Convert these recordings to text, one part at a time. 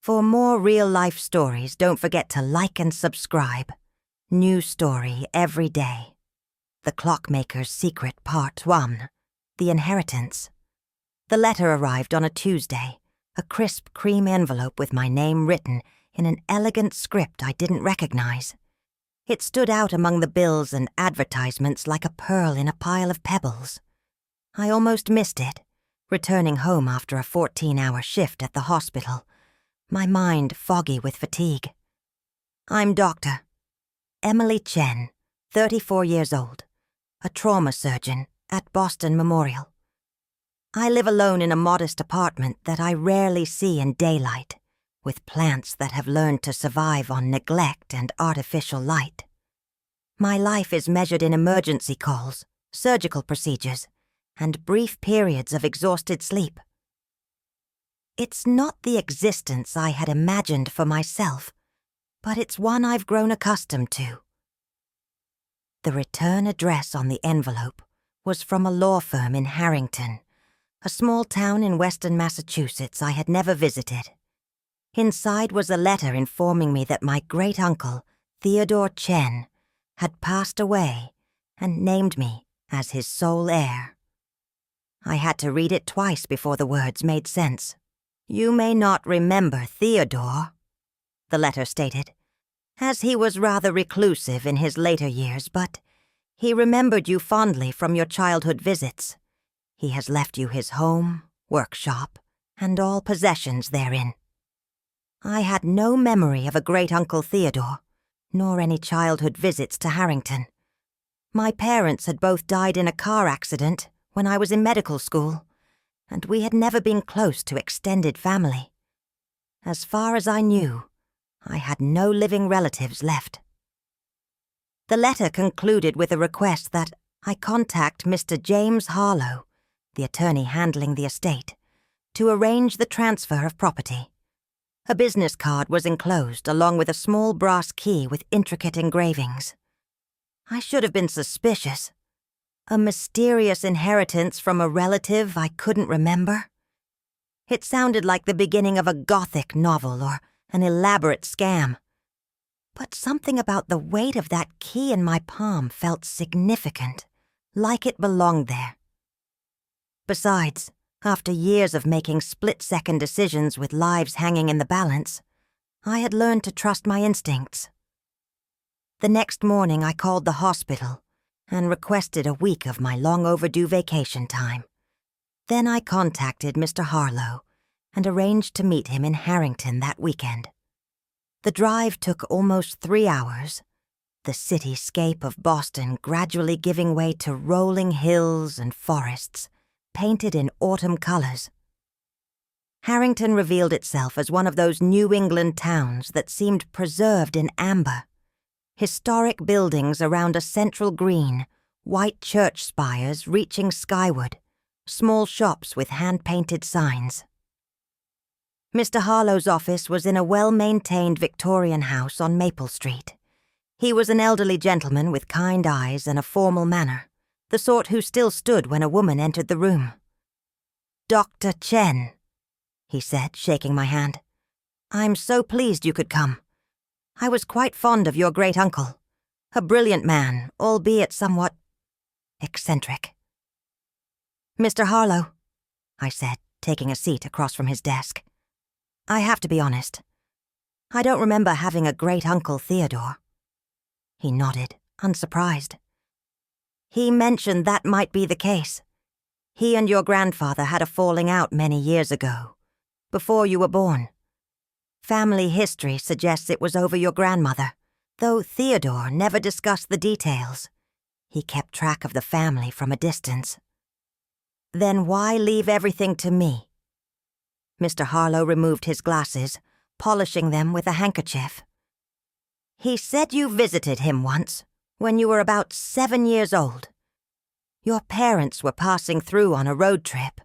For more real-life stories, don't forget to like and subscribe. New story every day. The Clockmaker's Secret Part 1. The Inheritance. The letter arrived on a Tuesday, a crisp cream envelope with my name written in an elegant script I didn't recognize. It stood out among the bills and advertisements like a pearl in a pile of pebbles. I almost missed it, returning home after a 14-hour shift at the hospital, my mind foggy with fatigue. I'm Dr. Emily Chen, 34 years old, a trauma surgeon at Boston Memorial. I live alone in a modest apartment that I rarely see in daylight, with plants that have learned to survive on neglect and artificial light. My life is measured in emergency calls, surgical procedures, and brief periods of exhausted sleep. It's not the existence I had imagined for myself, but it's one I've grown accustomed to. The return address on the envelope was from a law firm in Harrington, a small town in western Massachusetts I had never visited. Inside was a letter informing me that my great-uncle, Theodore Chen, had passed away and named me as his sole heir. I had to read it twice before the words made sense. "You may not remember Theodore," the letter stated, "as he was rather reclusive in his later years, but he remembered you fondly from your childhood visits. He has left you his home, workshop, and all possessions therein." I had no memory of a great-uncle Theodore, nor any childhood visits to Harrington. My parents had both died in a car accident when I was in medical school, and we had never been close to extended family. As far as I knew, I had no living relatives left. The letter concluded with a request that I contact Mr. James Harlow, the attorney handling the estate, to arrange the transfer of property. A business card was enclosed along with a small brass key with intricate engravings. I should have been suspicious. A mysterious inheritance from a relative I couldn't remember? It sounded like the beginning of a Gothic novel or an elaborate scam. But something about the weight of that key in my palm felt significant, like it belonged there. Besides, after years of making split-second decisions with lives hanging in the balance, I had learned to trust my instincts. The next morning I called the hospital and requested a week of my long-overdue vacation time. Then I contacted Mr. Harlow and arranged to meet him in Harrington that weekend. The drive took almost 3 hours, the cityscape of Boston gradually giving way to rolling hills and forests, painted in autumn colors. Harrington revealed itself as one of those New England towns that seemed preserved in amber. Historic buildings around a central green, white church spires reaching skyward, small shops with hand-painted signs. Mr. Harlow's office was in a well-maintained Victorian house on Maple Street. He was an elderly gentleman with kind eyes and a formal manner, the sort who still stood when a woman entered the room. "Dr. Chen," he said, shaking my hand. "I'm so pleased you could come. I was quite fond of your great-uncle. A brilliant man, albeit somewhat eccentric." "Mr. Harlow," I said, taking a seat across from his desk. "I have to be honest. I don't remember having a great-uncle Theodore." He nodded, unsurprised. "He mentioned that might be the case. He and your grandfather had a falling out many years ago, before you were born. Family history suggests it was over your grandmother, though Theodore never discussed the details. He kept track of the family from a distance." "Then why leave everything to me?" Mr. Harlow removed his glasses, polishing them with a handkerchief. "He said you visited him once, when you were about 7 years old. Your parents were passing through on a road trip.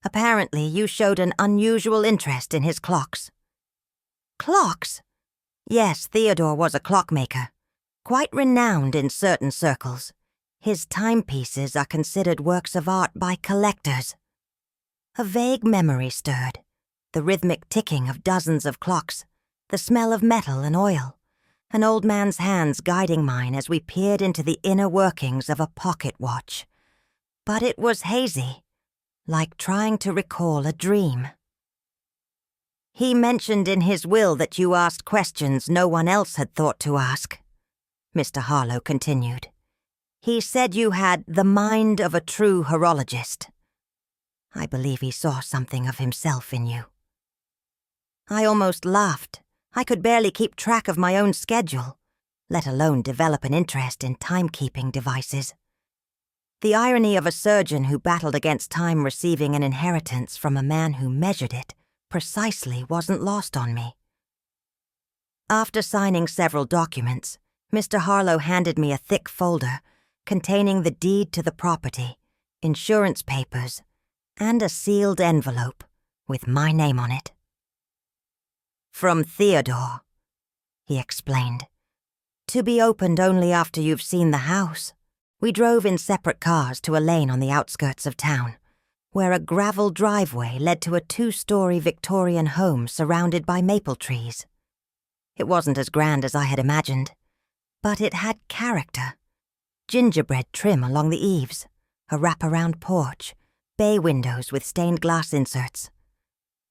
Apparently, you showed an unusual interest in his clocks." "Clocks?" "Yes, Theodore was a clockmaker, quite renowned in certain circles. His timepieces are considered works of art by collectors." A vague memory stirred. The rhythmic ticking of dozens of clocks, the smell of metal and oil, an old man's hands guiding mine as we peered into the inner workings of a pocket watch. But it was hazy, like trying to recall a dream. He mentioned in his will that you asked questions no one else had thought to ask, Mr. Harlow continued. He said you had the mind of a true horologist. I believe he saw something of himself in you. I almost laughed. I could barely keep track of my own schedule, let alone develop an interest in timekeeping devices. The irony of a surgeon who battled against time receiving an inheritance from a man who measured it precisely wasn't lost on me. After signing several documents, Mr. Harlow handed me a thick folder containing the deed to the property, insurance papers, and a sealed envelope with my name on it. From Theodore, he explained. To be opened only after you've seen the house. We drove in separate cars to a lane on the outskirts of town, where a gravel driveway led to a 2-story Victorian home surrounded by maple trees. It wasn't as grand as I had imagined, but it had character. Gingerbread trim along the eaves, a wraparound porch, bay windows with stained glass inserts.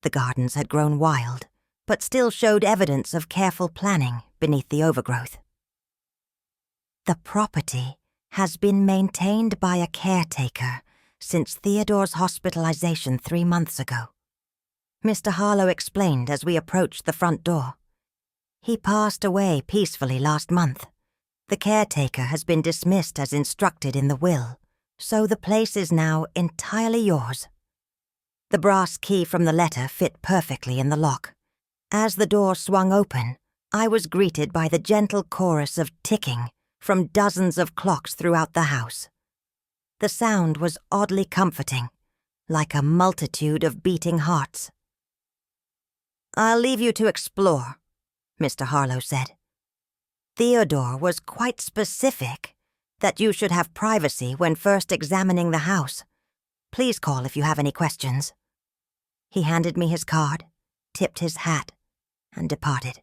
The gardens had grown wild, but still showed evidence of careful planning beneath the overgrowth. The property has been maintained by a caretaker since Theodore's hospitalization 3 months ago, Mr. Harlow explained as we approached the front door. He passed away peacefully last month. The caretaker has been dismissed as instructed in the will, so the place is now entirely yours. The brass key from the letter fit perfectly in the lock. As the door swung open, I was greeted by the gentle chorus of ticking from dozens of clocks throughout the house. The sound was oddly comforting, like a multitude of beating hearts. "I'll leave you to explore," Mr. Harlow said. "Theodore was quite specific that you should have privacy when first examining the house. Please call if you have any questions." He handed me his card, tipped his hat, and departed.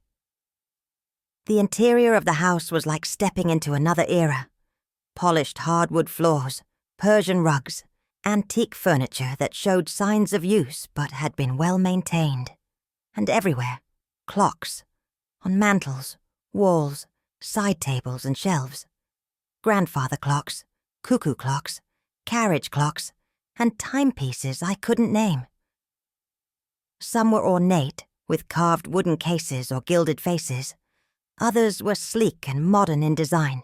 The interior of the house was like stepping into another era. Polished hardwood floors, Persian rugs, antique furniture that showed signs of use but had been well maintained. And everywhere, clocks, on mantels, walls, side tables and shelves. Grandfather clocks, cuckoo clocks, carriage clocks, and timepieces I couldn't name. Some were ornate, with carved wooden cases or gilded faces. Others were sleek and modern in design.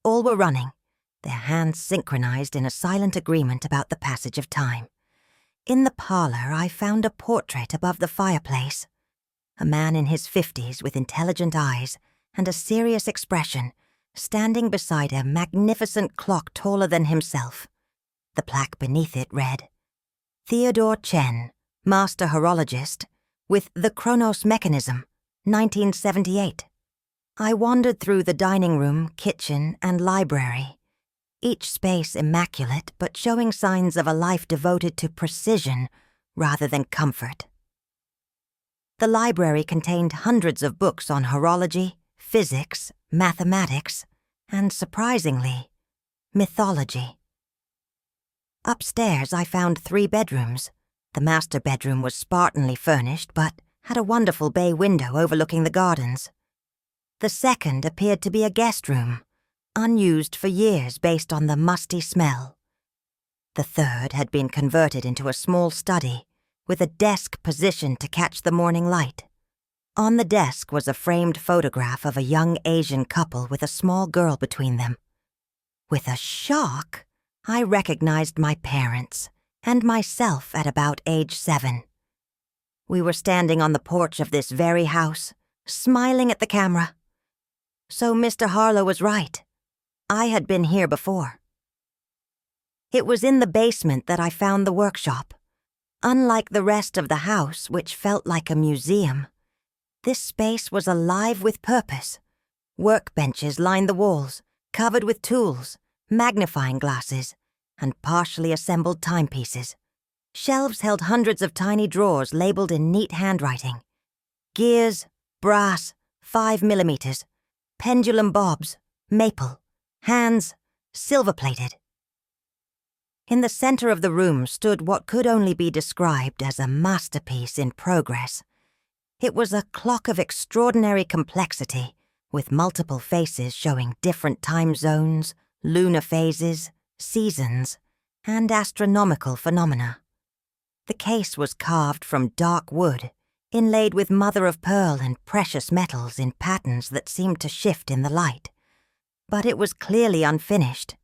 All were running, their hands synchronized in a silent agreement about the passage of time. In the parlor, I found a portrait above the fireplace. A man in his 50s with intelligent eyes and a serious expression, standing beside a magnificent clock taller than himself. The plaque beneath it read, "Theodore Chen, Master Horologist, with the Chronos Mechanism, 1978. I wandered through the dining room, kitchen, and library, each space immaculate but showing signs of a life devoted to precision rather than comfort. The library contained hundreds of books on horology, physics, mathematics, and, surprisingly, mythology. Upstairs I found 3 bedrooms. The master bedroom was spartanly furnished but had a wonderful bay window overlooking the gardens. The second appeared to be a guest room, unused for years based on the musty smell. The third had been converted into a small study, with a desk positioned to catch the morning light. On the desk was a framed photograph of a young Asian couple with a small girl between them. With a shock, I recognized my parents and myself at about age 7. We were standing on the porch of this very house, smiling at the camera. So Mr. Harlow was right. I had been here before. It was in the basement that I found the workshop. Unlike the rest of the house, which felt like a museum, this space was alive with purpose. Workbenches lined the walls, covered with tools, magnifying glasses, and partially assembled timepieces. Shelves held hundreds of tiny drawers labeled in neat handwriting. Gears, brass, 5 millimeters, pendulum bobs, maple, hands, silver-plated. In the center of the room stood what could only be described as a masterpiece in progress. It was a clock of extraordinary complexity, with multiple faces showing different time zones, lunar phases, seasons, and astronomical phenomena. The case was carved from dark wood, inlaid with mother-of-pearl and precious metals in patterns that seemed to shift in the light. But it was clearly unfinished.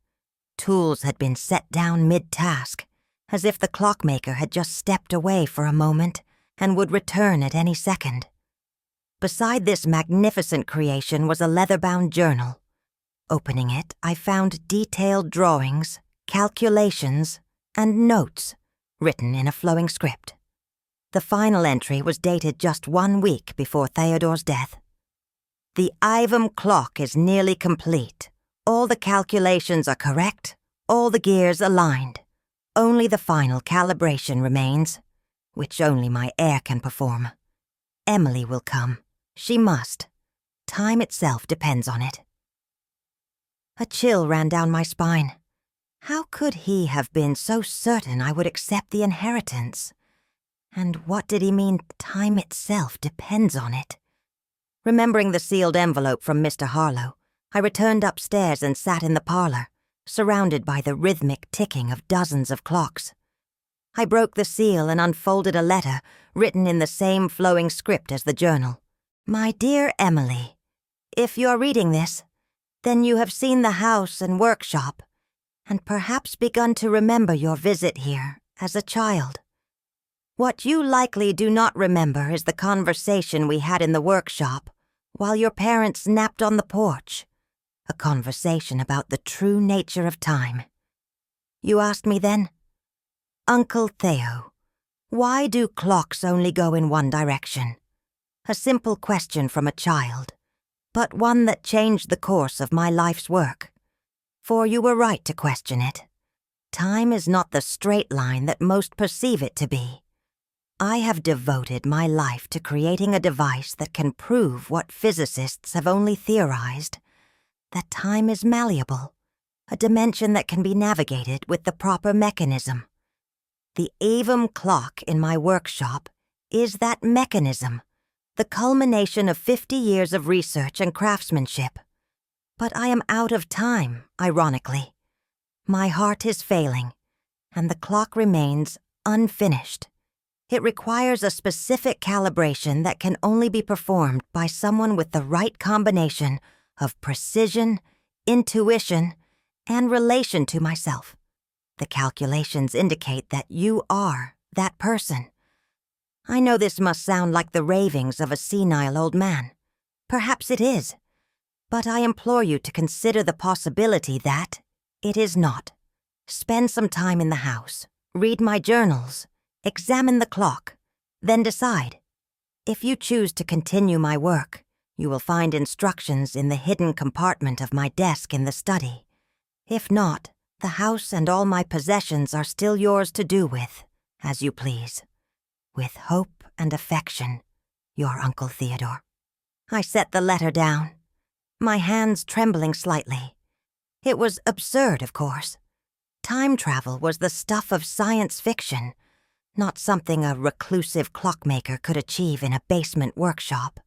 Tools had been set down mid-task, as if the clockmaker had just stepped away for a moment and would return at any second. Beside this magnificent creation was a leather-bound journal. Opening it, I found detailed drawings, calculations, and notes written in a flowing script. The final entry was dated just 1 week before Theodore's death. The aevum clock is nearly complete. All the calculations are correct, all the gears aligned. Only the final calibration remains, which only my heir can perform. Emily will come. She must. Time itself depends on it. A chill ran down my spine. How could he have been so certain I would accept the inheritance? And what did he mean, time itself depends on it? Remembering the sealed envelope from Mr. Harlow, I returned upstairs and sat in the parlor, surrounded by the rhythmic ticking of dozens of clocks. I broke the seal and unfolded a letter written in the same flowing script as the journal. My dear Emily, if you're reading this, then you have seen the house and workshop, and perhaps begun to remember your visit here as a child. What you likely do not remember is the conversation we had in the workshop while your parents napped on the porch, a conversation about the true nature of time. You asked me then, Uncle Theo, why do clocks only go in one direction? A simple question from a child, but one that changed the course of my life's work. For you were right to question it. Time is not the straight line that most perceive it to be. I have devoted my life to creating a device that can prove what physicists have only theorized, that time is malleable, a dimension that can be navigated with the proper mechanism. The aevum clock in my workshop is that mechanism, the culmination of 50 years of research and craftsmanship. But I am out of time, ironically. My heart is failing, and the clock remains unfinished. It requires a specific calibration that can only be performed by someone with the right combination of precision, intuition, and relation to myself. The calculations indicate that you are that person. I know this must sound like the ravings of a senile old man. Perhaps it is. But I implore you to consider the possibility that it is not. Spend some time in the house, read my journals, examine the clock, then decide. If you choose to continue my work, you will find instructions in the hidden compartment of my desk in the study. If not, the house and all my possessions are still yours to do with, as you please. With hope and affection, your Uncle Theodore. I set the letter down, my hands trembling slightly. It was absurd, of course. Time travel was the stuff of science fiction, not something a reclusive clockmaker could achieve in a basement workshop.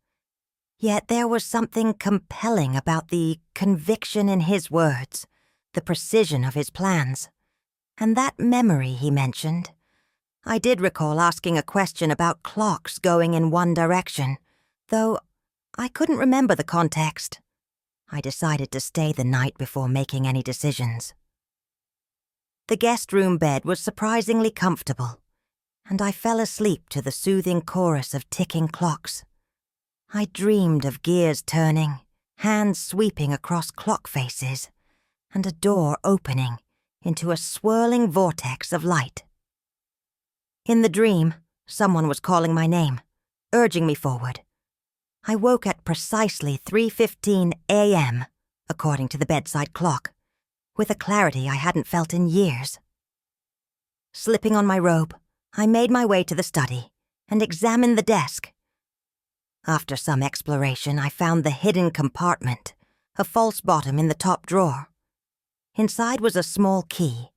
Yet there was something compelling about the conviction in his words, the precision of his plans, and that memory he mentioned. I did recall asking a question about clocks going in one direction, though I couldn't remember the context. I decided to stay the night before making any decisions. The guest room bed was surprisingly comfortable, and I fell asleep to the soothing chorus of ticking clocks. I dreamed of gears turning, hands sweeping across clock faces, and a door opening into a swirling vortex of light. In the dream, someone was calling my name, urging me forward. I woke at precisely 3:15 a.m., according to the bedside clock, with a clarity I hadn't felt in years. Slipping on my robe, I made my way to the study and examined the desk. After some exploration, I found the hidden compartment, a false bottom in the top drawer. Inside was a small key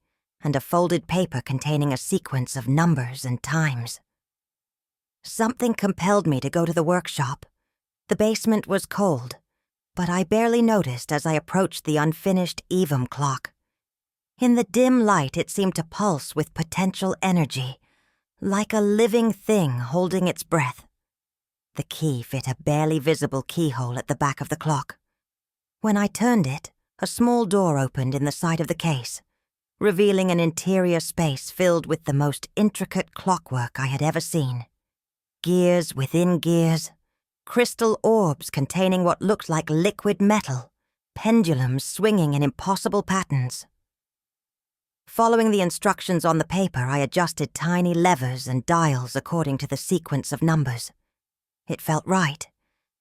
and a folded paper containing a sequence of numbers and times. Something compelled me to go to the workshop. The basement was cold, but I barely noticed as I approached the unfinished aevum clock. In the dim light, it seemed to pulse with potential energy, like a living thing holding its breath. The key fit a barely visible keyhole at the back of the clock. When I turned it, a small door opened in the side of the case, revealing an interior space filled with the most intricate clockwork I had ever seen. Gears within gears, crystal orbs containing what looked like liquid metal, pendulums swinging in impossible patterns. Following the instructions on the paper, I adjusted tiny levers and dials according to the sequence of numbers. It felt right,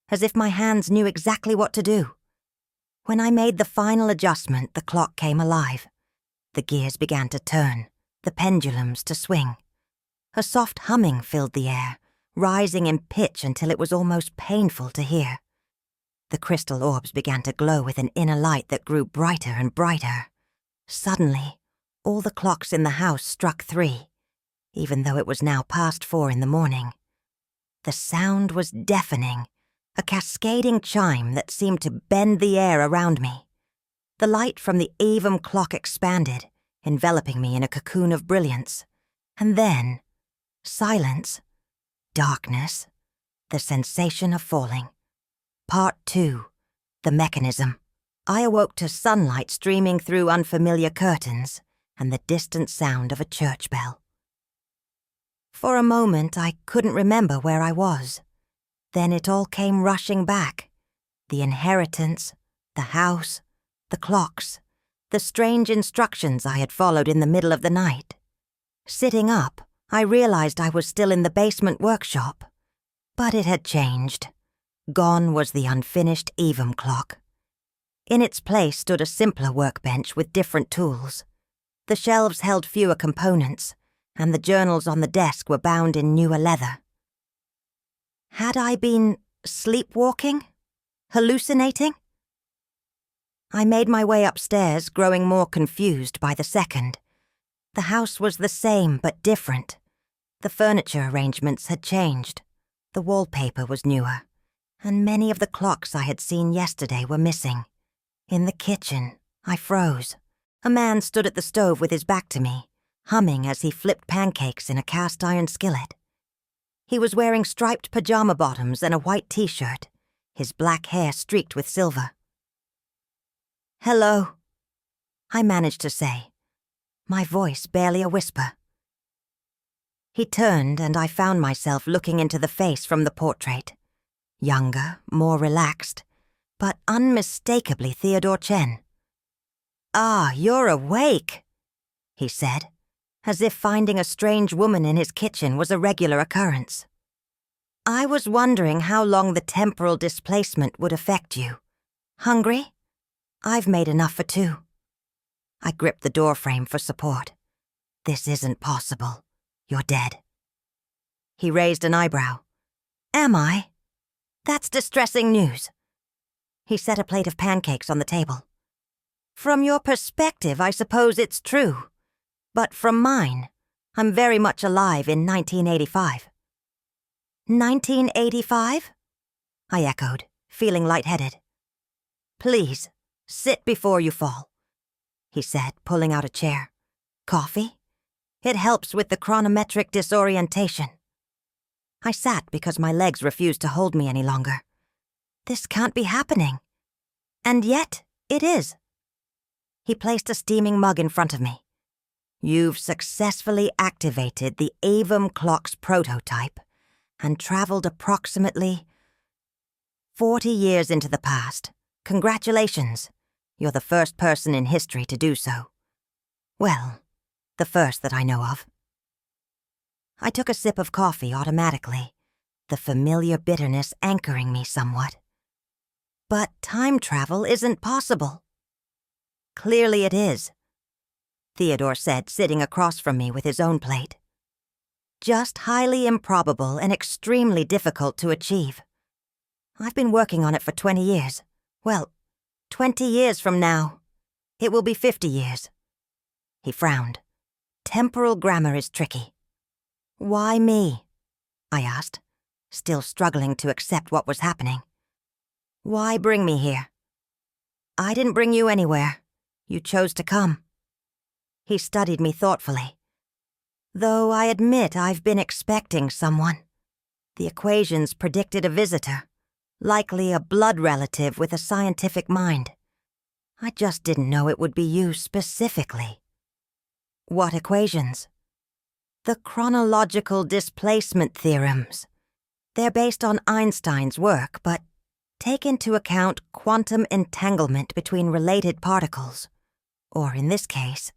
as if my hands knew exactly what to do. When I made the final adjustment, the clock came alive. The gears began to turn, the pendulums to swing. A soft humming filled the air, rising in pitch until it was almost painful to hear. The crystal orbs began to glow with an inner light that grew brighter and brighter. Suddenly, all the clocks in the house struck 3, even though it was now past 4 in the morning. The sound was deafening, a cascading chime that seemed to bend the air around me. The light from the aevum clock expanded, enveloping me in a cocoon of brilliance. And then, silence, darkness, the sensation of falling. Part 2, the mechanism. I awoke to sunlight streaming through unfamiliar curtains and the distant sound of a church bell. For a moment, I couldn't remember where I was. Then it all came rushing back. The inheritance, the house, the clocks, the strange instructions I had followed in the middle of the night. Sitting up, I realized I was still in the basement workshop. But it had changed. Gone was the unfinished aevum clock. In its place stood a simpler workbench with different tools. The shelves held fewer components, and the journals on the desk were bound in newer leather. Had I been sleepwalking? Hallucinating? I made my way upstairs, growing more confused by the second. The house was the same but different. The furniture arrangements had changed. The wallpaper was newer, and many of the clocks I had seen yesterday were missing. In the kitchen, I froze. A man stood at the stove with his back to me, humming as he flipped pancakes in a cast-iron skillet. He was wearing striped pajama bottoms and a white t-shirt, his black hair streaked with silver. "Hello," I managed to say, my voice barely a whisper. He turned, and I found myself looking into the face from the portrait. Younger, more relaxed, but unmistakably Theodore Chen. "Ah, you're awake," he said, as if finding a strange woman in his kitchen was a regular occurrence. "I was wondering how long the temporal displacement would affect you. Hungry? I've made enough for 2. I gripped the doorframe for support. "This isn't possible. You're dead." He raised an eyebrow. "Am I? That's distressing news." He set a plate of pancakes on the table. "From your perspective, I suppose it's true. But from mine, I'm very much alive in 1985. 1985? I echoed, feeling lightheaded. "Please, sit before you fall," he said, pulling out a chair. "Coffee? It helps with the chronometric disorientation." I sat because my legs refused to hold me any longer. This can't be happening. And yet, it is. He placed a steaming mug in front of me. "You've successfully activated the aevum clock's prototype and traveled approximately 40 years into the past. Congratulations. You're the first person in history to do so. Well, the first that I know of." I took a sip of coffee automatically, the familiar bitterness anchoring me somewhat. "But time travel isn't possible." "Clearly it is," Theodore said, sitting across from me with his own plate. Just highly improbable and extremely difficult to achieve. I've been working on it for 20 years. Well, 20 years from now. It will be 50 years. He frowned. Temporal grammar is tricky. Why me? I asked, still struggling to accept what was happening. Why bring me here? I didn't bring you anywhere. You chose to come. He studied me thoughtfully. Though I admit I've been expecting someone. The equations predicted a visitor, likely a blood relative with a scientific mind. I just didn't know it would be you specifically. What equations? The chronological displacement theorems. They're based on Einstein's work, but take into account quantum entanglement between related particles, or in this case,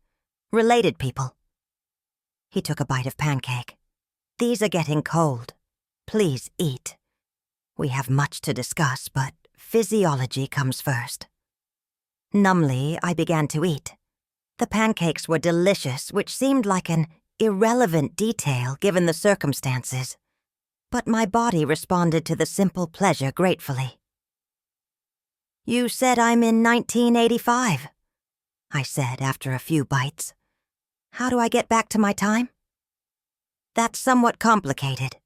related people. He took a bite of pancake. These are getting cold. Please eat. We have much to discuss, but physiology comes first. Numbly, I began to eat. The pancakes were delicious, which seemed like an irrelevant detail given the circumstances, but my body responded to the simple pleasure gratefully. You said I'm in 1985, I said after a few bites. How do I get back to my time? That's somewhat complicated,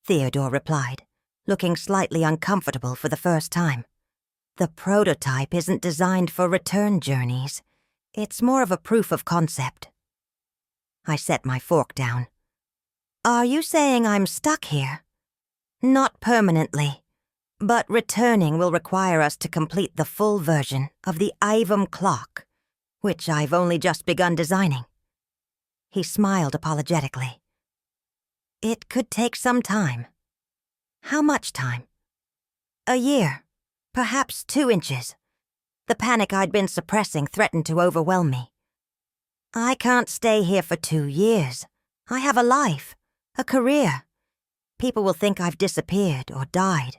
Theodore replied, looking slightly uncomfortable for the first time. The prototype isn't designed for return journeys. It's more of a proof of concept. I set my fork down. Are you saying I'm stuck here? Not permanently, but returning will require us to complete the full version of the aevum clock, which I've only just begun designing. He smiled apologetically. It could take some time. How much time? A year, perhaps 2 inches. The panic I'd been suppressing threatened to overwhelm me. I can't stay here for 2 years. I have a life, a career. People will think I've disappeared or died.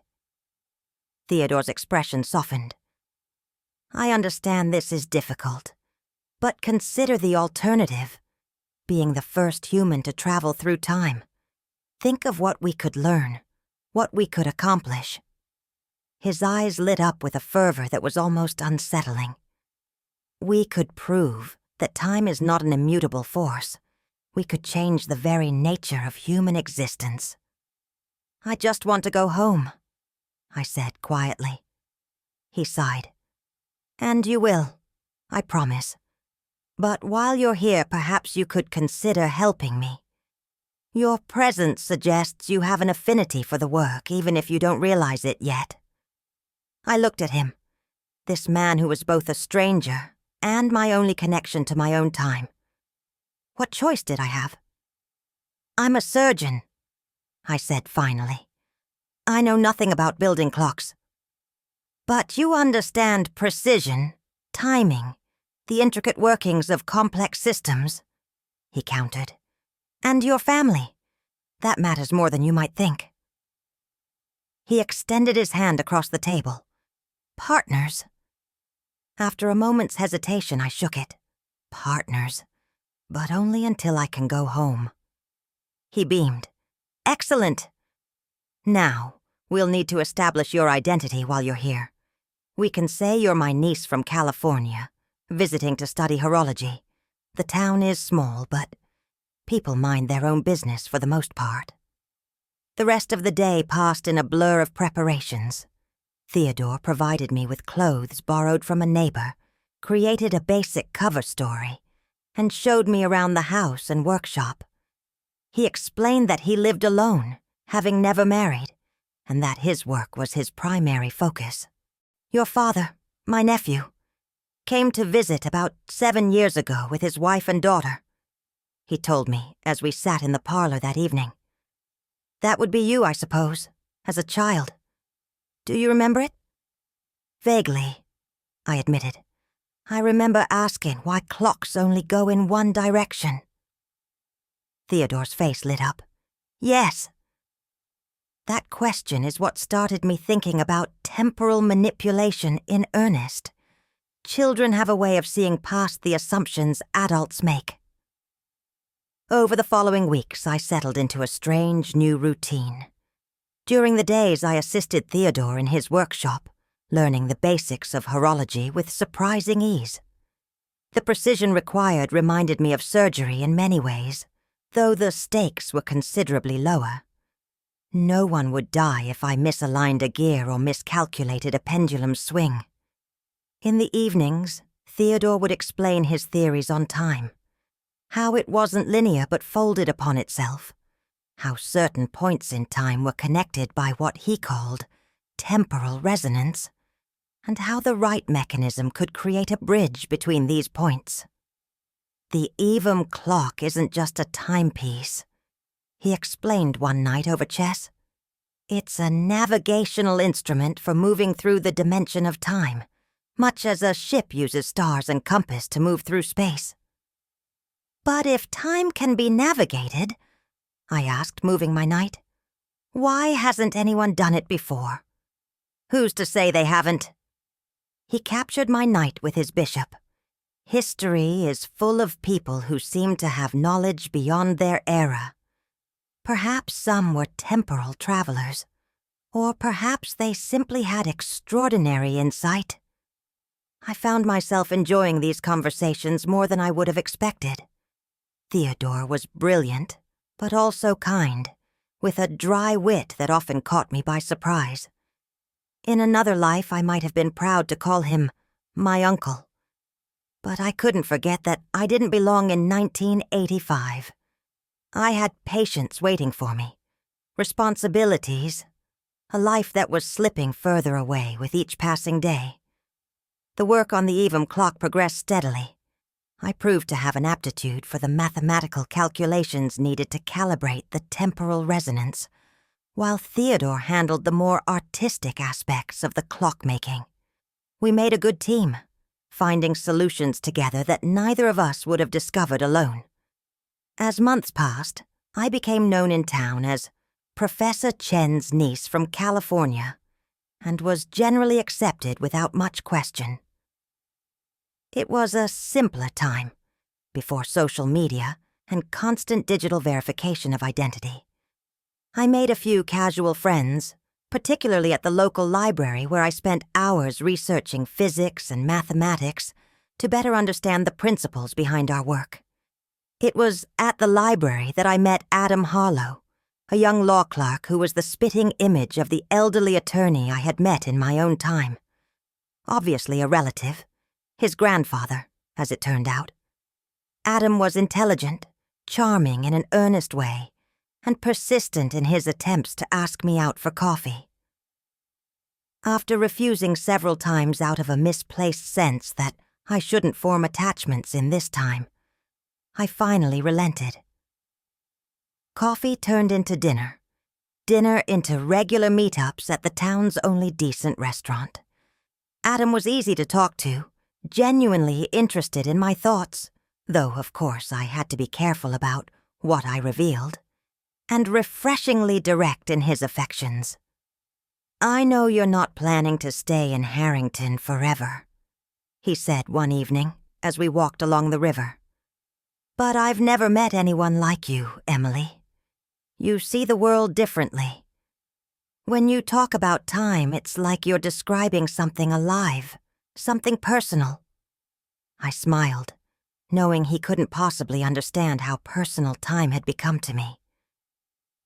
Theodore's expression softened. I understand this is difficult, but consider the alternative, being the first human to travel through time. Think of what we could learn, what we could accomplish. His eyes lit up with a fervor that was almost unsettling. We could prove that time is not an immutable force. We could change the very nature of human existence. I just want to go home, I said quietly. He sighed. And you will, I promise. But while you're here, perhaps you could consider helping me. Your presence suggests you have an affinity for the work, even if you don't realize it yet. I looked at him, this man who was both a stranger and my only connection to my own time. What choice did I have? I'm a surgeon, I said finally. I know nothing about building clocks. But you understand precision, timing, the intricate workings of complex systems, he countered. And your family. That matters more than you might think. He extended his hand across the table. Partners. After a moment's hesitation, I shook it. Partners. But only until I can go home. He beamed. Excellent. Now, we'll need to establish your identity while you're here. We can say you're my niece from California, visiting to study horology. The town is small, but people mind their own business for the most part. The rest of the day passed in a blur of preparations. Theodore provided me with clothes borrowed from a neighbor, created a basic cover story, and showed me around the house and workshop. He explained that he lived alone, having never married, and that his work was his primary focus. Your father, my nephew, came to visit about 7 years ago with his wife and daughter, he told me as we sat in the parlor that evening. That would be you, I suppose, as a child. Do you remember it? Vaguely, I admitted. I remember asking why clocks only go in one direction. Theodore's face lit up. Yes. That question is what started me thinking about temporal manipulation in earnest. Children have a way of seeing past the assumptions adults make. Over the following weeks, I settled into a strange new routine. During the days, I assisted Theodore in his workshop, learning the basics of horology with surprising ease. The precision required reminded me of surgery in many ways, though the stakes were considerably lower. No one would die if I misaligned a gear or miscalculated a pendulum's swing. In the evenings, Theodore would explain his theories on time, how it wasn't linear but folded upon itself, how certain points in time were connected by what he called temporal resonance, and how the right mechanism could create a bridge between these points. The aevum clock isn't just a timepiece, he explained one night over chess. It's a navigational instrument for moving through the dimension of time, much as a ship uses stars and compass to move through space. But if time can be navigated, I asked, moving my knight, why hasn't anyone done it before? Who's to say they haven't? He captured my knight with his bishop. History is full of people who seem to have knowledge beyond their era. Perhaps some were temporal travelers, or perhaps they simply had extraordinary insight. I found myself enjoying these conversations more than I would have expected. Theodore was brilliant, but also kind, with a dry wit that often caught me by surprise. In another life, I might have been proud to call him my uncle. But I couldn't forget that I didn't belong in 1985. I had patience waiting for me, responsibilities, a life that was slipping further away with each passing day. The work on the aevum clock progressed steadily. I proved to have an aptitude for the mathematical calculations needed to calibrate the temporal resonance, while Theodore handled the more artistic aspects of the clockmaking. We made a good team, finding solutions together that neither of us would have discovered alone. As months passed, I became known in town as Professor Chen's niece from California, and was generally accepted without much question. It was a simpler time, before social media and constant digital verification of identity. I made a few casual friends, particularly at the local library where I spent hours researching physics and mathematics to better understand the principles behind our work. It was at the library that I met Adam Harlow, a young law clerk who was the spitting image of the elderly attorney I had met in my own time. Obviously a relative. His grandfather, as it turned out. Adam was intelligent, charming in an earnest way, and persistent in his attempts to ask me out for coffee. After refusing several times out of a misplaced sense that I shouldn't form attachments in this time, I finally relented. Coffee turned into dinner into regular meetups at the town's only decent restaurant. Adam was easy to talk to, genuinely interested in my thoughts, though of course I had to be careful about what I revealed, and refreshingly direct in his affections. "I know you're not planning to stay in Harrington forever," he said one evening as we walked along the river. "But I've never met anyone like you, Emily. You see the world differently. When you talk about time, it's like you're describing something alive, something personal." I smiled, knowing he couldn't possibly understand how personal time had become to me.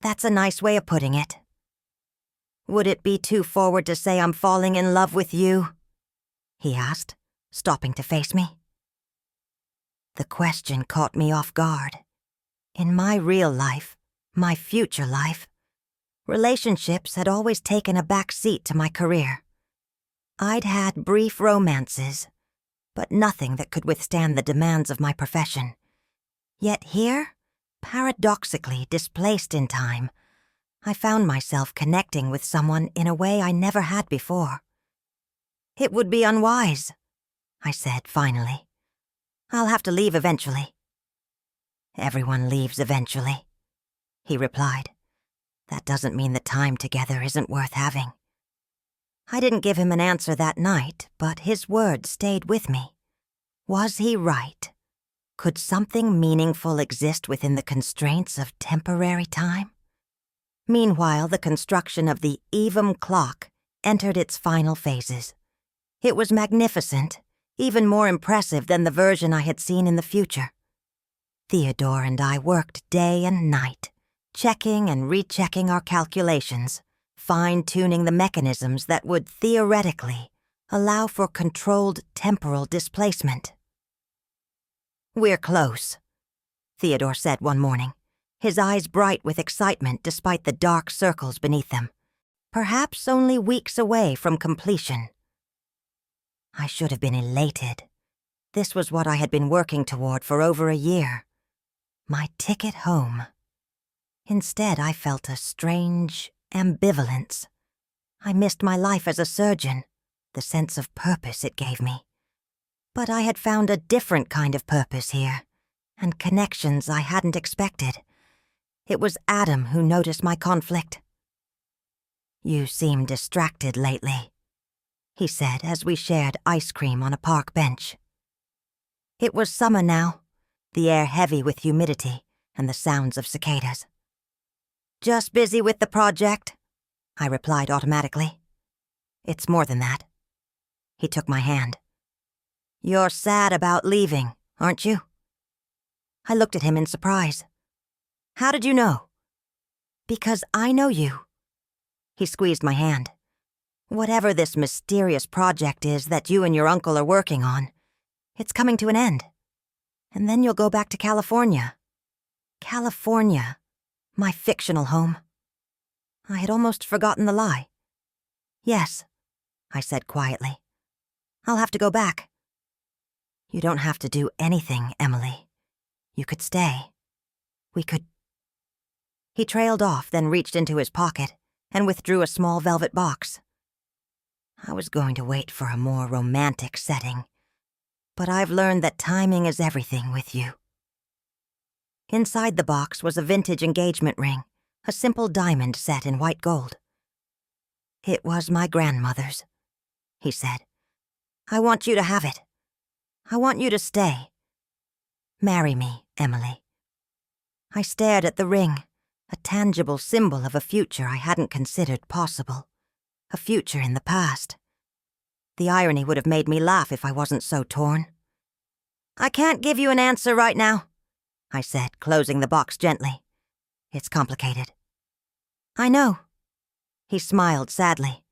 "That's a nice way of putting it." "Would it be too forward to say I'm falling in love with you?" he asked, stopping to face me. The question caught me off guard. In my real life, my future life, relationships had always taken a back seat to my career. I'd had brief romances, but nothing that could withstand the demands of my profession. Yet here, paradoxically displaced in time, I found myself connecting with someone in a way I never had before. "It would be unwise," I said finally. "I'll have to leave eventually." "Everyone leaves eventually," he replied. "That doesn't mean the time together isn't worth having." I didn't give him an answer that night, but his words stayed with me. Was he right? Could something meaningful exist within the constraints of temporary time? Meanwhile, the construction of the aevum clock entered its final phases. It was magnificent, even more impressive than the version I had seen in the future. Theodore and I worked day and night, checking and rechecking our calculations, fine-tuning the mechanisms that would theoretically allow for controlled temporal displacement. "We're close," Theodore said one morning, his eyes bright with excitement despite the dark circles beneath them. Perhaps only weeks away from completion. I should have been elated. This was what I had been working toward for over a year. My ticket home. Instead, I felt a strange ambivalence. I missed my life as a surgeon, the sense of purpose it gave me. But I had found a different kind of purpose here, and connections I hadn't expected. It was Adam who noticed my conflict. "You seem distracted lately," he said as we shared ice cream on a park bench. It was summer now, the air heavy with humidity and the sounds of cicadas. "Just busy with the project," I replied automatically. "It's more than that." He took my hand. "You're sad about leaving, aren't you?" I looked at him in surprise. "How did you know?" "Because I know you." He squeezed my hand. "Whatever this mysterious project is that you and your uncle are working on, it's coming to an end. And then you'll go back to California. California, my fictional home." I had almost forgotten the lie. "Yes," I said quietly. "I'll have to go back." "You don't have to do anything, Emily. You could stay. We could—" He trailed off, then reached into his pocket and withdrew a small velvet box. I was going to wait for a more romantic setting, but I've learned that timing is everything with you. Inside the box was a vintage engagement ring, a simple diamond set in white gold. "It was my grandmother's," he said. "I want you to have it. I want you to stay. Marry me, Emily." I stared at the ring, a tangible symbol of a future I hadn't considered possible, a future in the past. The irony would have made me laugh if I wasn't so torn. "I can't give you an answer right now," I said, closing the box gently. "It's complicated." "I know." He smiled sadly.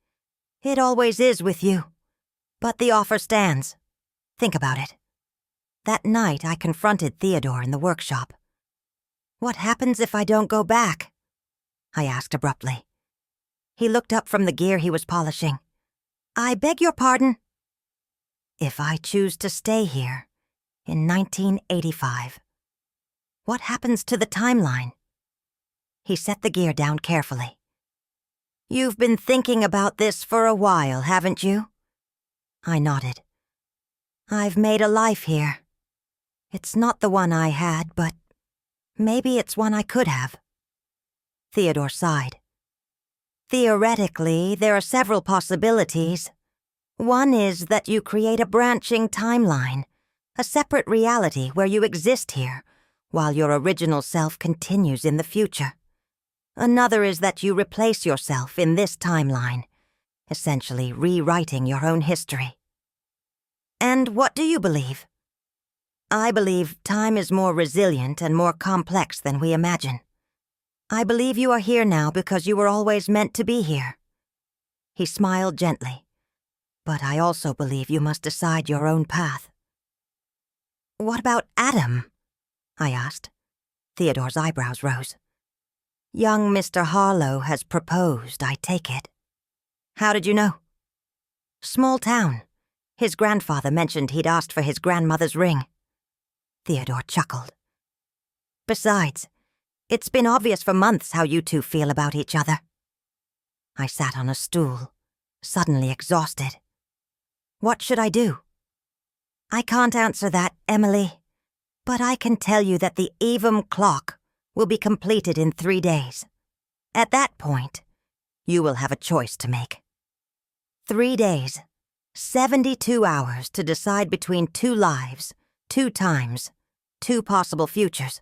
"It always is with you. But the offer stands. Think about it." That night I confronted Theodore in the workshop. "What happens if I don't go back?" I asked abruptly. He looked up from the gear he was polishing. "I beg your pardon?" "If I choose to stay here, in 1985, what happens to the timeline?" He set the gear down carefully. "You've been thinking about this for a while, haven't you?" I nodded. "I've made a life here. It's not the one I had, but maybe it's one I could have." Theodore sighed. "Theoretically, there are several possibilities. One is that you create a branching timeline, a separate reality where you exist here, while your original self continues in the future. Another is that you replace yourself in this timeline, essentially rewriting your own history." "And what do you believe?" "I believe time is more resilient and more complex than we imagine. I believe you are here now because you were always meant to be here." He smiled gently. "But I also believe you must decide your own path." "What about Adam?" I asked. Theodore's eyebrows rose. "Young Mr. Harlow has proposed, I take it." "How did you know?" "Small town. His grandfather mentioned he'd asked for his grandmother's ring." Theodore chuckled. "Besides, it's been obvious for months how you two feel about each other." I sat on a stool, suddenly exhausted. "What should I do?" "I can't answer that, Emily. But I can tell you that the aevum clock will be completed in 3 days. At that point, you will have a choice to make. 3 days, 72 hours to decide between 2 lives, 2 times, 2 possible futures.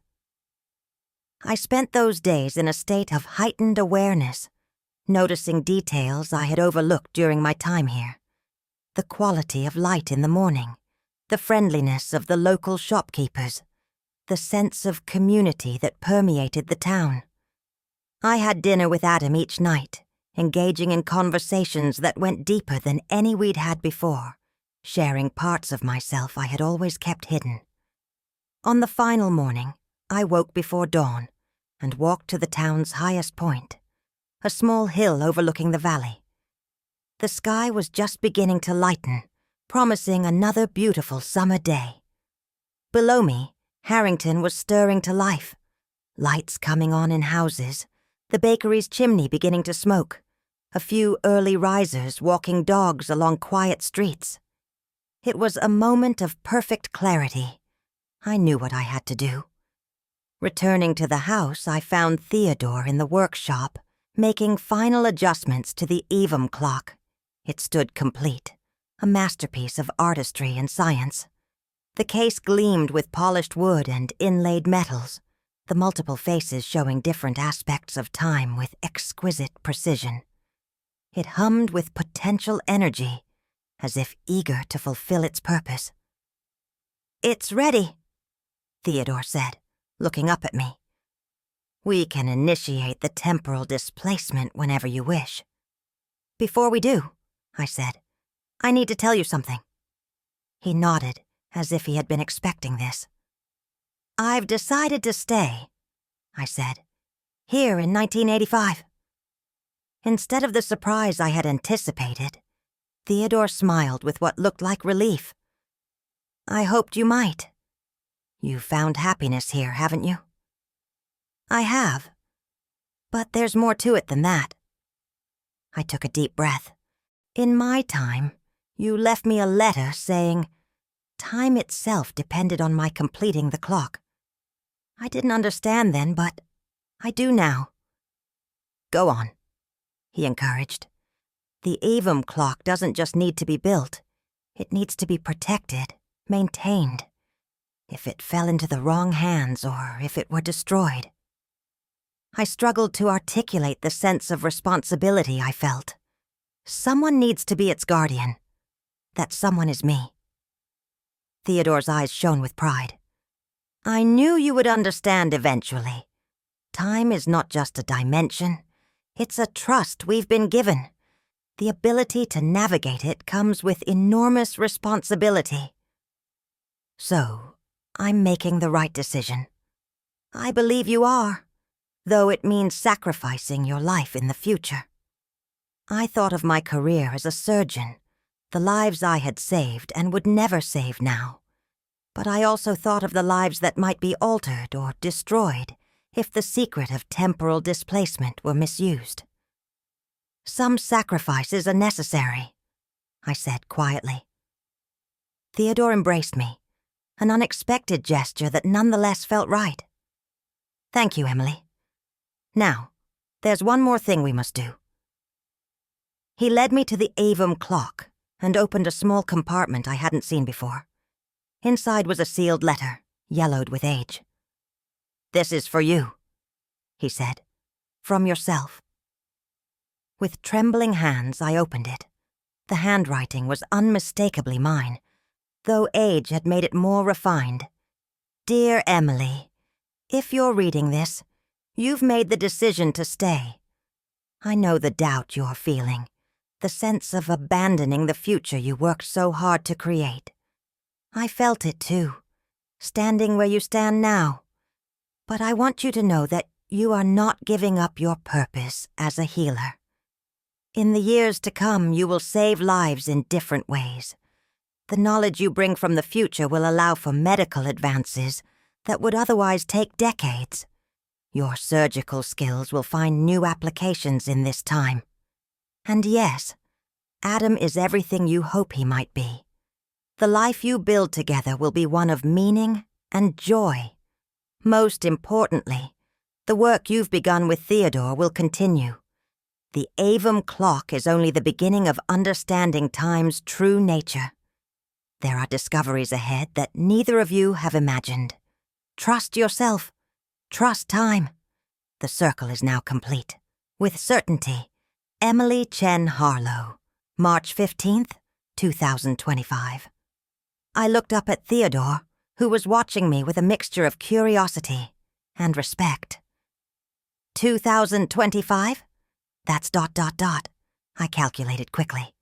I spent those days in a state of heightened awareness, noticing details I had overlooked during my time here. The quality of light in the morning, the friendliness of the local shopkeepers, the sense of community that permeated the town. I had dinner with Adam each night, engaging in conversations that went deeper than any we'd had before, sharing parts of myself I had always kept hidden. On the final morning, I woke before dawn and walked to the town's highest point, a small hill overlooking the valley. The sky was just beginning to lighten, promising another beautiful summer day. Below me, Harrington was stirring to life, lights coming on in houses, the bakery's chimney beginning to smoke, a few early risers walking dogs along quiet streets. It was a moment of perfect clarity. I knew what I had to do. Returning to the house, I found Theodore in the workshop, making final adjustments to the aevum clock. It stood complete, a masterpiece of artistry and science. The case gleamed with polished wood and inlaid metals, the multiple faces showing different aspects of time with exquisite precision. It hummed with potential energy, as if eager to fulfill its purpose. "It's ready," Theodore said, looking up at me. "We can initiate the temporal displacement whenever you wish." "Before we do," I said, "I need to tell you something." He nodded, as if he had been expecting this. "I've decided to stay," I said, "here in 1985. Instead of the surprise I had anticipated, Theodore smiled with what looked like relief. "I hoped you might. You've found happiness here, haven't you?" "I have. But there's more to it than that." I took a deep breath. "In my time, you left me a letter saying time itself depended on my completing the clock. I didn't understand then, but I do now." "Go on," he encouraged. "The aevum clock doesn't just need to be built. It needs to be protected, maintained. If it fell into the wrong hands or if it were destroyed." I struggled to articulate the sense of responsibility I felt. Someone needs to be its guardian. That someone is me. Theodore's eyes shone with pride. "I knew you would understand eventually. Time is not just a dimension. It's a trust we've been given. The ability to navigate it comes with enormous responsibility. So, I'm making the right decision." "I believe you are, though it means sacrificing your life in the future." I thought of my career as a surgeon, the lives I had saved and would never save now. But I also thought of the lives that might be altered or destroyed if the secret of temporal displacement were misused. "Some sacrifices are necessary," I said quietly. Theodore embraced me, an unexpected gesture that nonetheless felt right. "Thank you, Emily. Now, there's one more thing we must do." He led me to the aevum clock and opened a small compartment I hadn't seen before. Inside was a sealed letter, yellowed with age. "This is for you," he said, "from yourself." With trembling hands, I opened it. The handwriting was unmistakably mine, though age had made it more refined. "Dear Emily, if you're reading this, you've made the decision to stay. I know the doubt you're feeling, the sense of abandoning the future you worked so hard to create. I felt it too, standing where you stand now. But I want you to know that you are not giving up your purpose as a healer. In the years to come, you will save lives in different ways. The knowledge you bring from the future will allow for medical advances that would otherwise take decades. Your surgical skills will find new applications in this time. And yes, Adam is everything you hope he might be. The life you build together will be one of meaning and joy. Most importantly, the work you've begun with Theodore will continue. The aevum clock is only the beginning of understanding time's true nature. There are discoveries ahead that neither of you have imagined. Trust yourself. Trust time. The circle is now complete. With certainty, Emily Chen Harlow, March 15th, 2025. I looked up at Theodore, who was watching me with a mixture of curiosity and respect. 2025? That's ... I calculated quickly.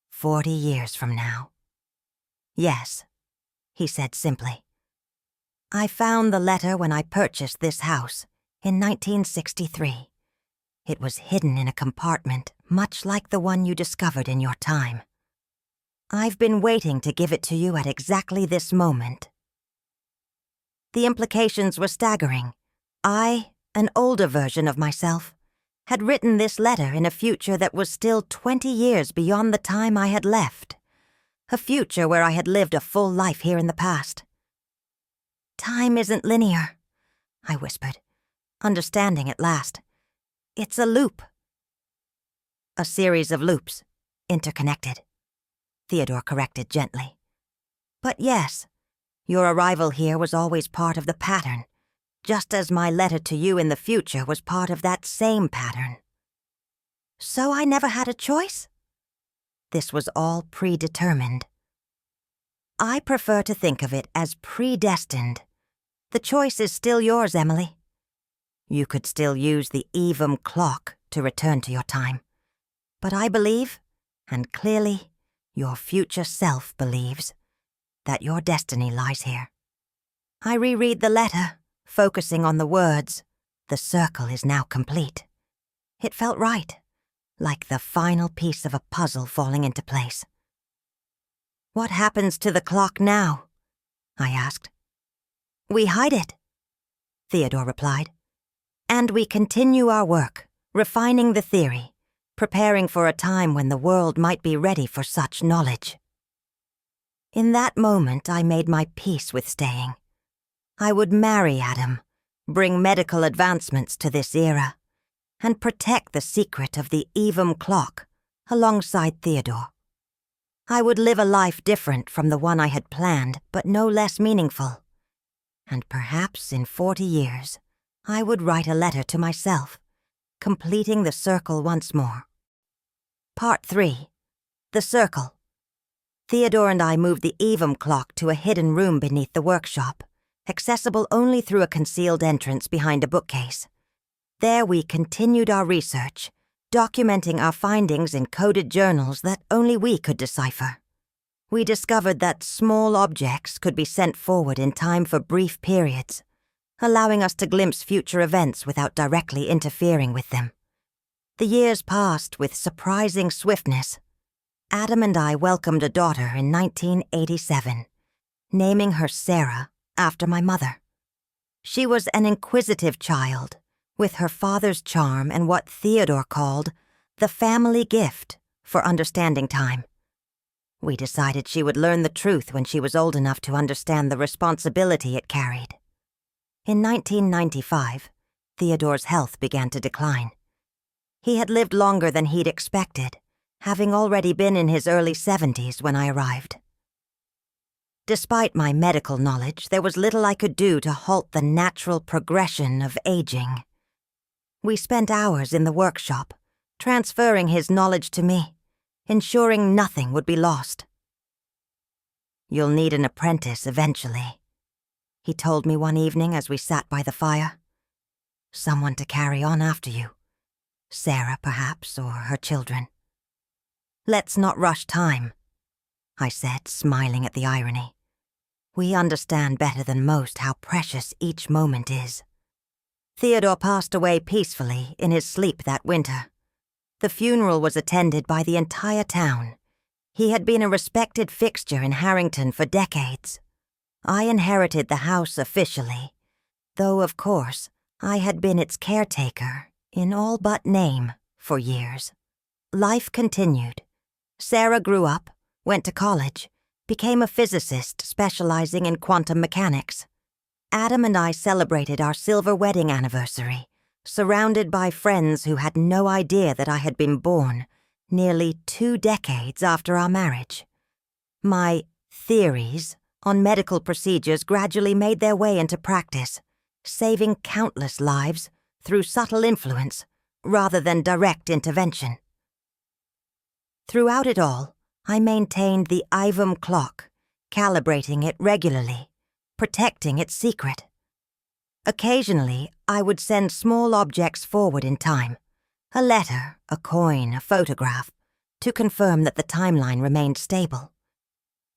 40 years from now. Yes, he said simply. I found the letter when I purchased this house in 1963. It was hidden in a compartment much like the one you discovered in your time. I've been waiting to give it to you at exactly this moment. The implications were staggering. I, an older version of myself, had written this letter in a future that was still 20 years beyond the time I had left. A future where I had lived a full life here in the past. Time isn't linear, I whispered, understanding at last. It's a loop. A series of loops, interconnected, Theodore corrected gently. But yes, your arrival here was always part of the pattern, just as my letter to you in the future was part of that same pattern. So I never had a choice? This was all predetermined. I prefer to think of it as predestined. The choice is still yours, Emily. You could still use the aevum clock to return to your time. But I believe, and clearly, your future self believes, that your destiny lies here. I reread the letter, focusing on the words, "The circle is now complete." It felt right, like the final piece of a puzzle falling into place. What happens to the clock now? I asked. We hide it, Theodore replied. And we continue our work, refining the theory, preparing for a time when the world might be ready for such knowledge. In that moment, I made my peace with staying. I would marry Adam, bring medical advancements to this era, and protect the secret of the aevum clock alongside Theodore. I would live a life different from the one I had planned, but no less meaningful. And perhaps in 40 years, I would write a letter to myself, completing the circle once more. Part 3. The Circle. Theodore and I moved the aevum clock to a hidden room beneath the workshop, accessible only through a concealed entrance behind a bookcase. There we continued our research, documenting our findings in coded journals that only we could decipher. We discovered that small objects could be sent forward in time for brief periods, allowing us to glimpse future events without directly interfering with them. The years passed with surprising swiftness. Adam and I welcomed a daughter in 1987, naming her Sarah after my mother. She was an inquisitive child, with her father's charm and what Theodore called the family gift for understanding time. We decided she would learn the truth when she was old enough to understand the responsibility it carried. In 1995, Theodore's health began to decline. He had lived longer than he'd expected, having already been in his early 70s when I arrived. Despite my medical knowledge, there was little I could do to halt the natural progression of aging. We spent hours in the workshop, transferring his knowledge to me, ensuring nothing would be lost. You'll need an apprentice eventually, he told me one evening as we sat by the fire. Someone to carry on after you. Sarah, perhaps, or her children. Let's not rush time, I said, smiling at the irony. We understand better than most how precious each moment is. Theodore passed away peacefully in his sleep that winter. The funeral was attended by the entire town. He had been a respected fixture in Harrington for decades. I inherited the house officially, though, of course, I had been its caretaker, in all but name, for years. Life continued. Sarah grew up, went to college, became a physicist specializing in quantum mechanics. Adam and I celebrated our silver wedding anniversary, surrounded by friends who had no idea that I had been born nearly 2 decades after our marriage. My theories on medical procedures gradually made their way into practice, saving countless lives through subtle influence rather than direct intervention. Throughout it all, I maintained the aevum clock, calibrating it regularly, protecting its secret. Occasionally, I would send small objects forward in time, a letter, a coin, a photograph, to confirm that the timeline remained stable.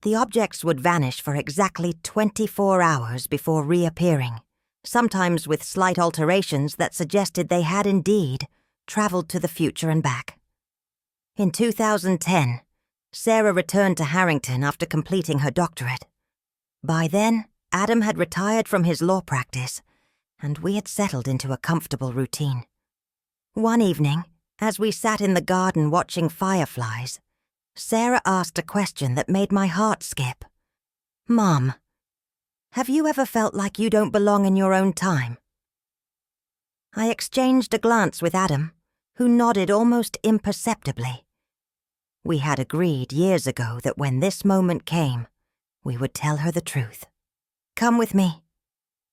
The objects would vanish for exactly 24 hours before reappearing, sometimes with slight alterations that suggested they had indeed traveled to the future and back. In 2010, Sarah returned to Harrington after completing her doctorate. By then, Adam had retired from his law practice, and we had settled into a comfortable routine. One evening, as we sat in the garden watching fireflies, Sarah asked a question that made my heart skip. "Mom, have you ever felt like you don't belong in your own time?" I exchanged a glance with Adam, who nodded almost imperceptibly. We had agreed years ago that when this moment came, we would tell her the truth. "Come with me,"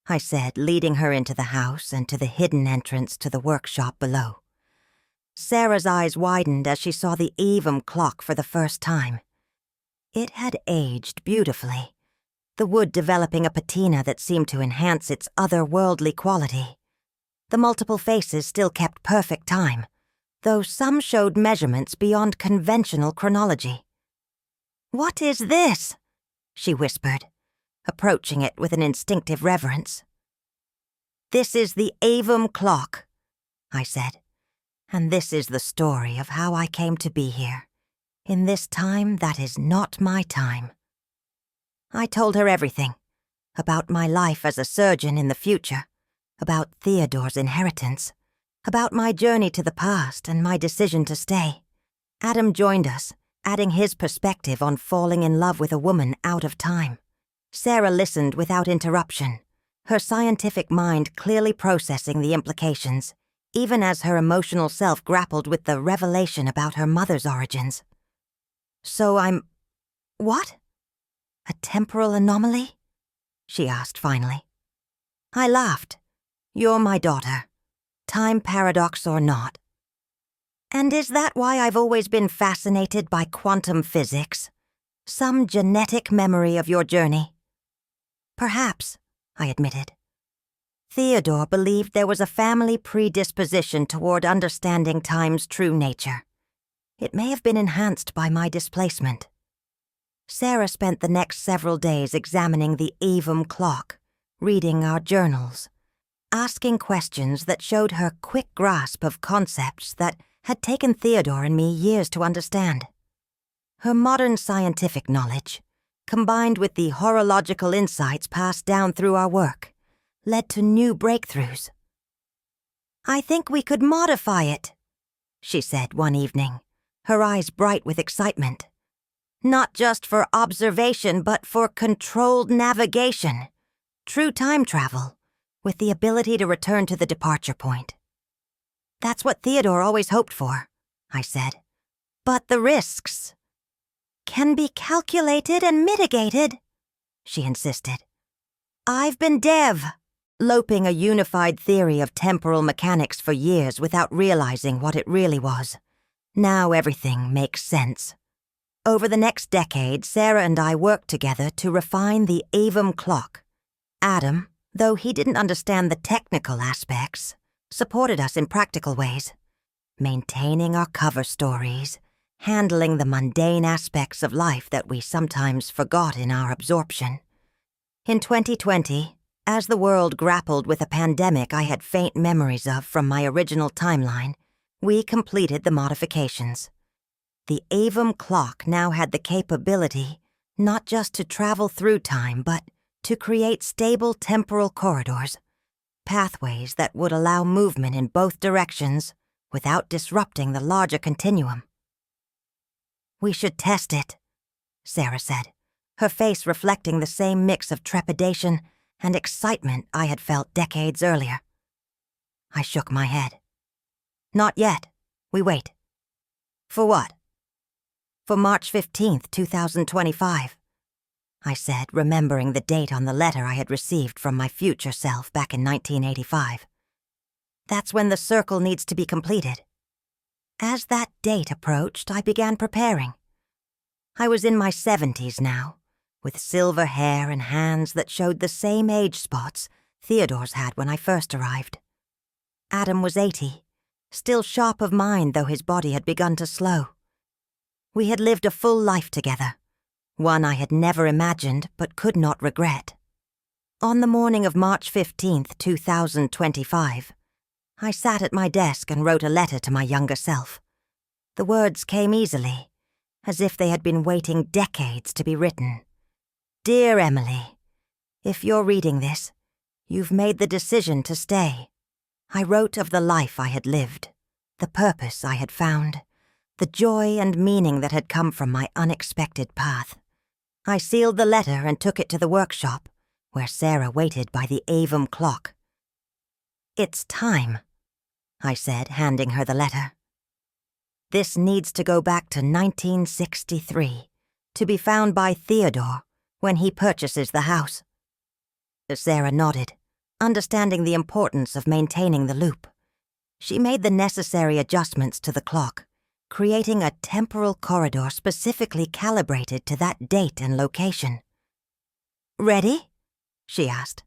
I said, leading her into the house and to the hidden entrance to the workshop below. Sarah's eyes widened as she saw the aevum clock for the first time. It had aged beautifully, the wood developing a patina that seemed to enhance its otherworldly quality. The multiple faces still kept perfect time, though some showed measurements beyond conventional chronology. "What is this?" she whispered, approaching it with an instinctive reverence. "This is the aevum clock," I said. "And this is the story of how I came to be here, in this time that is not my time." I told her everything, about my life as a surgeon in the future, about Theodore's inheritance, about my journey to the past and my decision to stay. Adam joined us, adding his perspective on falling in love with a woman out of time. Sarah listened without interruption, her scientific mind clearly processing the implications, even as her emotional self grappled with the revelation about her mother's origins. "So I'm... what? A temporal anomaly?" she asked finally. I laughed. "You're my daughter, time paradox or not." "And is that why I've always been fascinated by quantum physics? Some genetic memory of your journey?" "Perhaps," I admitted. Theodore believed there was a family predisposition toward understanding time's true nature. It may have been enhanced by my displacement. Sarah spent the next several days examining the aevum clock, reading our journals, asking questions that showed her quick grasp of concepts that had taken Theodore and me years to understand. Her modern scientific knowledge, combined with the horological insights passed down through our work, led to new breakthroughs. "I think we could modify it," she said one evening, her eyes bright with excitement. "Not just for observation, but for controlled navigation. True time travel, with the ability to return to the departure point." "That's what Theodore always hoped for," I said. "But the risks can be calculated and mitigated," she insisted. "I've been developing a unified theory of temporal mechanics for years without realizing what it really was. Now everything makes sense." Over the next decade, Sarah and I worked together to refine the aevum clock. Adam, though he didn't understand the technical aspects, supported us in practical ways, maintaining our cover stories, handling the mundane aspects of life that we sometimes forgot in our absorption. In 2020, as the world grappled with a pandemic I had faint memories of from my original timeline, we completed the modifications. The aevum clock now had the capability not just to travel through time, but to create stable temporal corridors, pathways that would allow movement in both directions without disrupting the larger continuum. "We should test it," Sarah said, her face reflecting the same mix of trepidation and excitement I had felt decades earlier. I shook my head. "Not yet. We wait." "For what?" "For March 15th, 2025. I said, remembering the date on the letter I had received from my future self back in 1985. That's when the circle needs to be completed. As that date approached, I began preparing. I was in my 70s now, with silver hair and hands that showed the same age spots Theodore's had when I first arrived. Adam was 80, still sharp of mind though his body had begun to slow. We had lived a full life together, one I had never imagined but could not regret. On the morning of March 15th, 2025, I sat at my desk and wrote a letter to my younger self. The words came easily, as if they had been waiting decades to be written. Dear Emily, if you're reading this, you've made the decision to stay. I wrote of the life I had lived, the purpose I had found, the joy and meaning that had come from my unexpected path. I sealed the letter and took it to the workshop, where Sarah waited by the aevum clock. It's time, I said, handing her the letter. This needs to go back to 1963, to be found by Theodore when he purchases the house. Sarah nodded, understanding the importance of maintaining the loop. She made the necessary adjustments to the clock, creating a temporal corridor specifically calibrated to that date and location. Ready? She asked.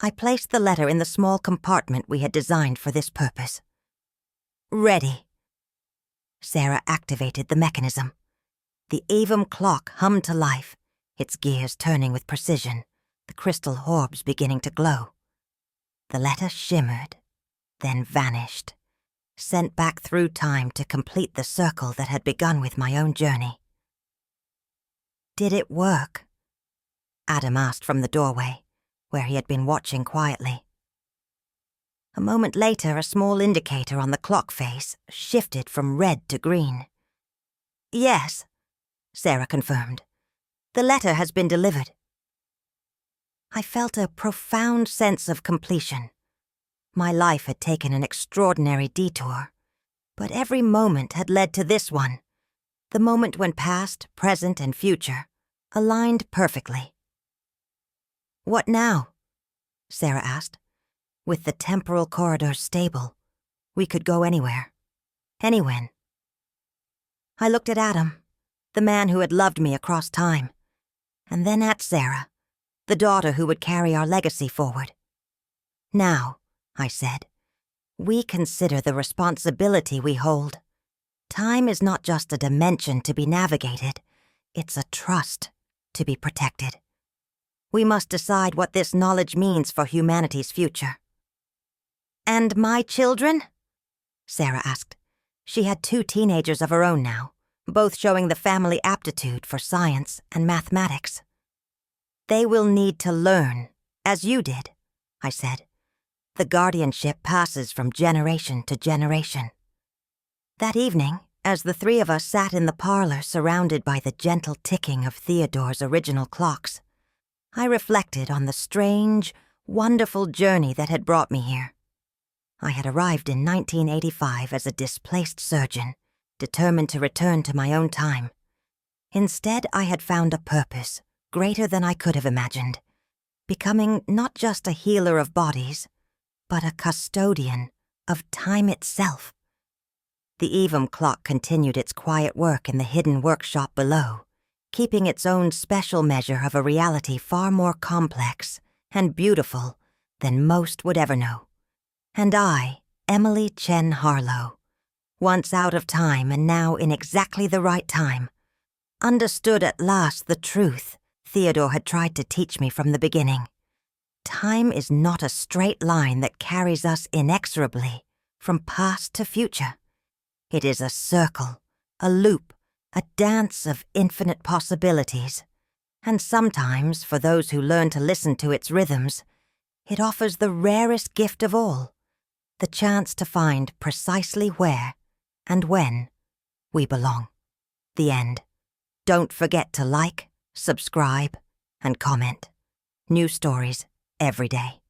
I placed the letter in the small compartment we had designed for this purpose. Ready. Sarah activated the mechanism. The aevum clock hummed to life, its gears turning with precision, the crystal orbs beginning to glow. The letter shimmered, then vanished, sent back through time to complete the circle that had begun with my own journey. Did it work? Adam asked from the doorway, where he had been watching quietly. A moment later, a small indicator on the clock face shifted from red to green. Yes, Sarah confirmed. The letter has been delivered. I felt a profound sense of completion. My life had taken an extraordinary detour, but every moment had led to this one, the moment when past, present, and future aligned perfectly. What now? Sarah asked. With the temporal corridors stable, we could go anywhere, anywhen. I looked at Adam, the man who had loved me across time, and then at Sarah, the daughter who would carry our legacy forward. Now, I said, we consider the responsibility we hold. Time is not just a dimension to be navigated, it's a trust to be protected. We must decide what this knowledge means for humanity's future. And my children? Sarah asked. She had 2 teenagers of her own now, both showing the family aptitude for science and mathematics. They will need to learn, as you did, I said. The guardianship passes from generation to generation. That evening, as the 3 of us sat in the parlor surrounded by the gentle ticking of Theodore's original clocks, I reflected on the strange, wonderful journey that had brought me here. I had arrived in 1985 as a displaced surgeon, determined to return to my own time. Instead, I had found a purpose greater than I could have imagined, becoming not just a healer of bodies, but a custodian of time itself. The aevum clock continued its quiet work in the hidden workshop below, keeping its own special measure of a reality far more complex and beautiful than most would ever know. And I, Emily Chen Harlow, once out of time and now in exactly the right time, understood at last the truth Theodore had tried to teach me from the beginning. Time is not a straight line that carries us inexorably from past to future. It is a circle, a loop, a dance of infinite possibilities. And sometimes, for those who learn to listen to its rhythms, it offers the rarest gift of all, the chance to find precisely where and when we belong. The end. Don't forget to like, subscribe, and comment. New stories every day.